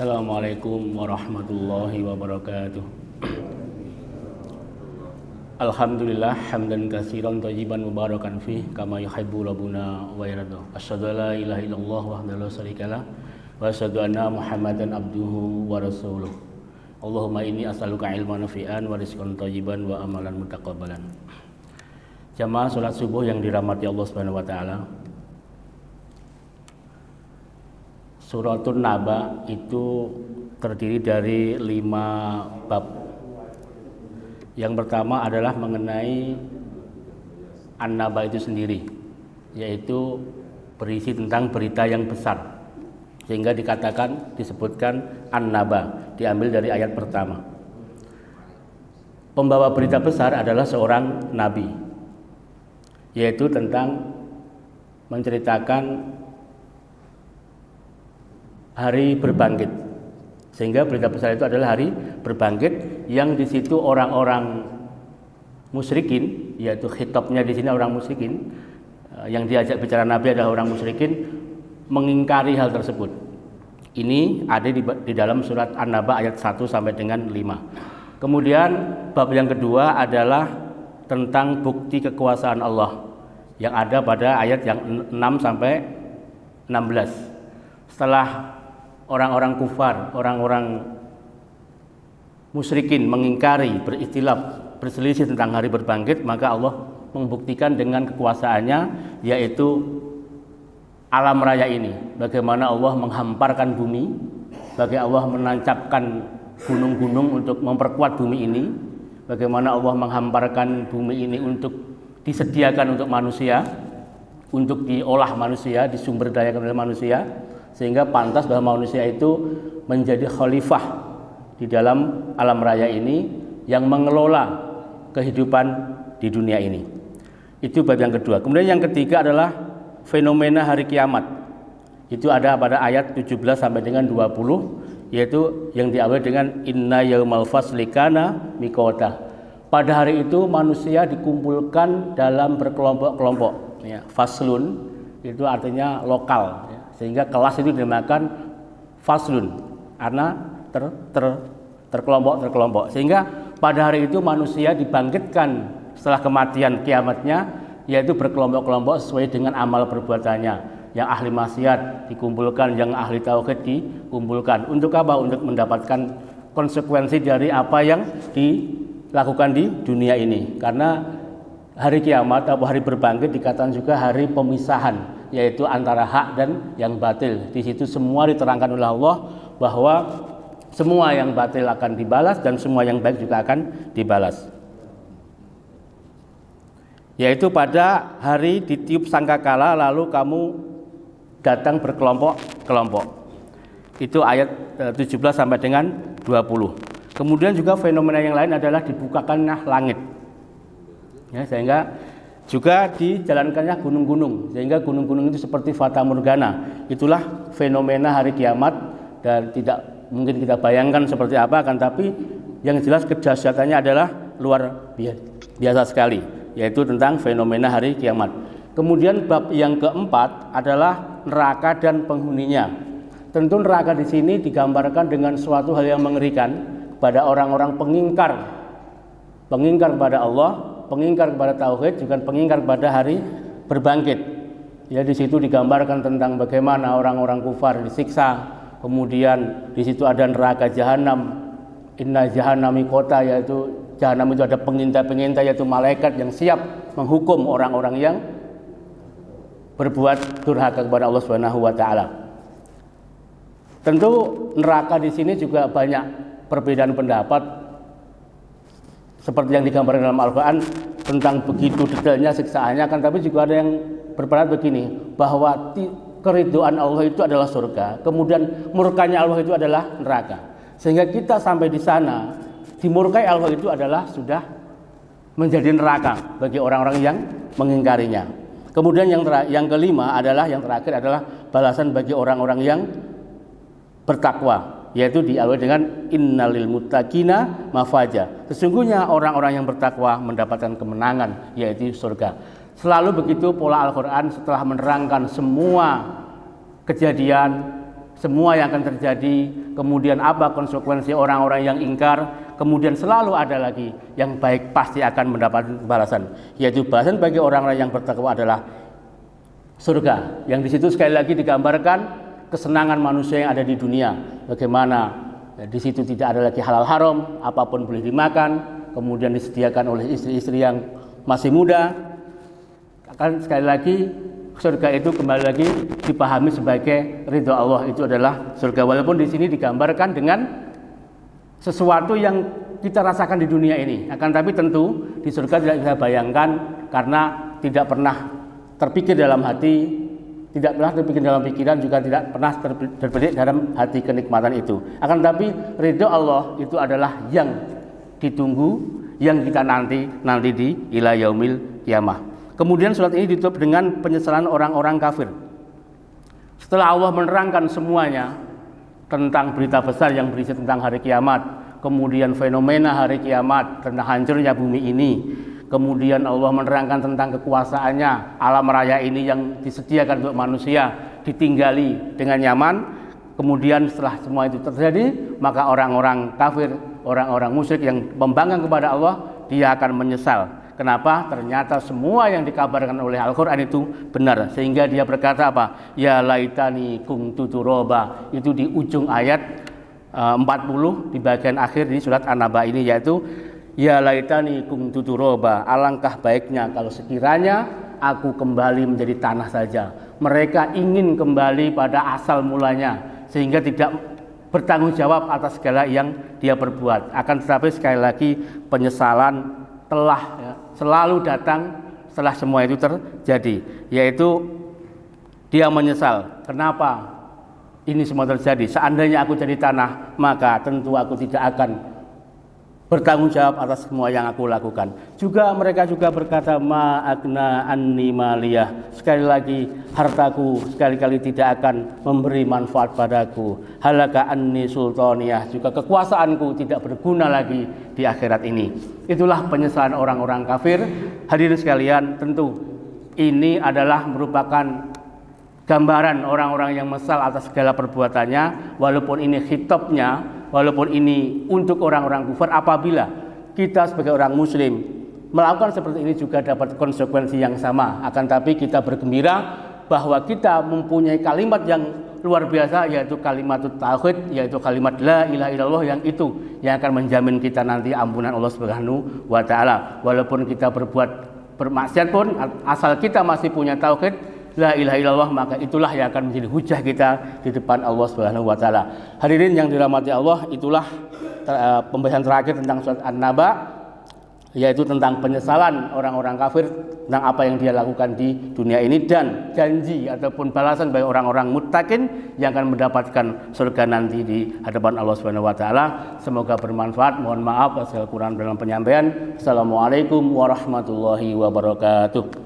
Assalamualaikum warahmatullahi wabarakatuh. Alhamdulillah hamdan katsiran thayyiban mubarakan fih kama yuhibbu rabbuna wa yarda. Asyhadu an la ilaha illallah wahdahu la syarikalah wa asyhadu anna Muhammadan abduhu wa rasuluh. Allahumma inni as'aluka ilman nafi'an wa rizqan thayyiban wa amalan mutaqabbalan. Jamaah salat subuh yang dirahmati Allah Subhanahu wa taala. Suratul Naba itu terdiri dari 5 bab. Yang pertama adalah mengenai An-Naba itu sendiri, yaitu berisi tentang berita yang besar, sehingga disebutkan An-Naba, diambil dari ayat pertama. Pembawa berita besar adalah seorang nabi, yaitu tentang menceritakan hari berbangkit, sehingga berita besar itu adalah hari berbangkit yang di situ orang-orang musyrikin, yaitu khitabnya di sini orang musyrikin, yang diajak bicara Nabi adalah orang musyrikin, mengingkari hal tersebut. Ini ada di dalam surat An-Naba ayat 1 sampai dengan 5. Kemudian bab yang kedua adalah tentang bukti kekuasaan Allah yang ada pada ayat yang 6 sampai 16. Setelah orang-orang kufar, orang-orang musyrikin mengingkari, beristilaf, berselisih tentang hari berbangkit, maka Allah membuktikan dengan kekuasaannya, yaitu alam raya ini. Bagaimana Allah menghamparkan bumi, bagaimana Allah menancapkan gunung-gunung untuk memperkuat bumi ini, bagaimana Allah menghamparkan bumi ini untuk disediakan untuk manusia, untuk diolah manusia, disumberdayakan oleh manusia, sehingga pantas bahwa manusia itu menjadi khalifah di dalam alam raya ini yang mengelola kehidupan di dunia ini. Itu bab yang kedua. Kemudian yang ketiga adalah fenomena hari kiamat. Itu ada pada ayat 17 sampai dengan 20, yaitu yang diawali dengan inna yaumal fasli kana miqata. Pada hari itu manusia dikumpulkan dalam berkelompok-kelompok. Ya, faslun itu artinya lokal. Ya. Sehingga kelas itu dinamakan faslun karena terkelompok. Sehingga pada hari itu manusia dibangkitkan setelah kematian kiamatnya, yaitu berkelompok-kelompok sesuai dengan amal perbuatannya. Yang ahli maksiat dikumpulkan, yang ahli tauhid dikumpulkan. Untuk apa? Untuk mendapatkan konsekuensi dari apa yang dilakukan di dunia ini. Karena hari kiamat atau hari berbangkit dikatakan juga hari pemisahan, yaitu antara hak dan yang batil. Di situ semua diterangkan oleh Allah bahwa semua yang batil akan dibalas dan semua yang baik juga akan dibalas. Yaitu pada hari ditiup sangkakala lalu kamu datang berkelompok-kelompok. Itu ayat 17 sampai dengan 20. Kemudian juga fenomena yang lain adalah dibukakannya langit. Ya, sehingga juga dijalankannya gunung-gunung, sehingga gunung-gunung itu seperti fata morgana. Itulah fenomena hari kiamat, dan tidak mungkin kita bayangkan seperti apa, kan, tapi yang jelas kedahsyatannya adalah luar biasa sekali, yaitu tentang fenomena hari kiamat. Kemudian bab yang keempat adalah neraka dan penghuninya. Tentu neraka di sini digambarkan dengan suatu hal yang mengerikan pada orang-orang pengingkar kepada Allah, pengingkar kepada tauhid, juga pengingkar kepada hari berbangkit. Ya, di situ digambarkan tentang bagaimana orang-orang kufar disiksa. Kemudian di situ ada neraka jahanam. Inna jahannami kota, yaitu jahanam itu ada pengintai-pengintai, yaitu malaikat yang siap menghukum orang-orang yang berbuat durhaka kepada Allah Subhanahu wa taala. Tentu neraka di sini juga banyak perbedaan pendapat, seperti yang digambarkan dalam Al-Quran tentang begitu detailnya siksaannya, kan, tapi juga ada yang berpendapat begini, bahwa keridhaan Allah itu adalah surga, kemudian murkanya Allah itu adalah neraka, sehingga kita sampai di sana dimurkai Allah itu adalah sudah menjadi neraka bagi orang-orang yang mengingkarinya. Kemudian yang kelima adalah, yang terakhir adalah balasan bagi orang-orang yang bertakwa, yaitu diawali dengan innalil muttaqina mafaja. Sesungguhnya orang-orang yang bertakwa mendapatkan kemenangan, yaitu surga. Selalu begitu pola Al-Quran, setelah menerangkan semua kejadian, semua yang akan terjadi, kemudian apa konsekuensi orang-orang yang ingkar, kemudian selalu ada lagi yang baik pasti akan mendapat balasan, yaitu balasan bagi orang-orang yang bertakwa adalah surga. Yang di situ sekali lagi digambarkan kesenangan manusia yang ada di dunia, bagaimana di situ tidak ada lagi halal haram, apapun boleh dimakan, kemudian disediakan oleh istri-istri yang masih muda. Akan sekali lagi surga itu kembali lagi dipahami sebagai ridho Allah, itu adalah surga. Walaupun di sini digambarkan dengan sesuatu yang kita rasakan di dunia ini, akan tapi tentu di surga tidak bisa bayangkan karena tidak pernah terpikir dalam hati, tidak pernah terpikir dalam pikiran, juga tidak pernah terbetik dalam hati kenikmatan itu. Akan tapi ridho Allah itu adalah yang ditunggu, yang kita nanti di ila yaumil kiamah. Kemudian surat ini ditutup dengan penyesalan orang-orang kafir. Setelah Allah menerangkan semuanya tentang berita besar yang berisi tentang hari kiamat, kemudian fenomena hari kiamat, tentang hancurnya bumi ini, kemudian Allah menerangkan tentang kekuasaannya, alam raya ini yang disediakan untuk manusia ditinggali dengan nyaman. Kemudian setelah semua itu terjadi, maka orang-orang kafir, orang-orang musyrik yang membangkang kepada Allah, dia akan menyesal. Kenapa? Ternyata semua yang dikabarkan oleh Al-Quran itu benar. Sehingga dia berkata apa? Ya laitani kuntu turoba. Itu di ujung ayat 40 di bagian akhir di surat An-Naba ini, yaitu ya laitani kuntu turoba. Alangkah baiknya kalau sekiranya aku kembali menjadi tanah saja. Mereka ingin kembali pada asal mulanya, sehingga tidak bertanggung jawab atas segala yang dia perbuat. Akan tetapi sekali lagi penyesalan telah selalu datang setelah semua itu terjadi, yaitu dia menyesal. Kenapa ini semua terjadi? Seandainya aku jadi tanah, maka tentu aku tidak akan bertanggung jawab atas semua yang aku lakukan. Juga mereka juga berkata ma'agna anni maliyah. Sekali lagi hartaku sekali-kali tidak akan memberi manfaat padaku. Halaka anni sultaniyah. Juga kekuasaanku tidak berguna lagi di akhirat ini. Itulah penyesalan orang-orang kafir. Hadirin sekalian, tentu ini adalah merupakan gambaran orang-orang yang mesal atas segala perbuatannya, walaupun ini khitabnya, walaupun ini untuk orang-orang kufar. Apabila kita sebagai orang muslim melakukan seperti ini juga dapat konsekuensi yang sama. Akan tapi kita bergembira bahwa kita mempunyai kalimat yang luar biasa, yaitu kalimat tauhid, yaitu kalimat la ilaha illallah, yang itu yang akan menjamin kita nanti ampunan Allah Subhanahu wa taala. Walaupun kita berbuat bermaksiat pun, asal kita masih punya tauhid la ilaha illallah, maka itulah yang akan menjadi hujah kita di depan Allah Subhanahu wa taala. Hadirin yang dirahmati Allah, itulah pembahasan terakhir tentang surat An-Naba, yaitu tentang penyesalan orang-orang kafir tentang apa yang dia lakukan di dunia ini, dan janji ataupun balasan bagi orang-orang muttaqin yang akan mendapatkan surga nanti di hadapan Allah Subhanahu wa taala. Semoga bermanfaat. Mohon maaf atas kekurangan dalam penyampaian. Assalamualaikum warahmatullahi wabarakatuh.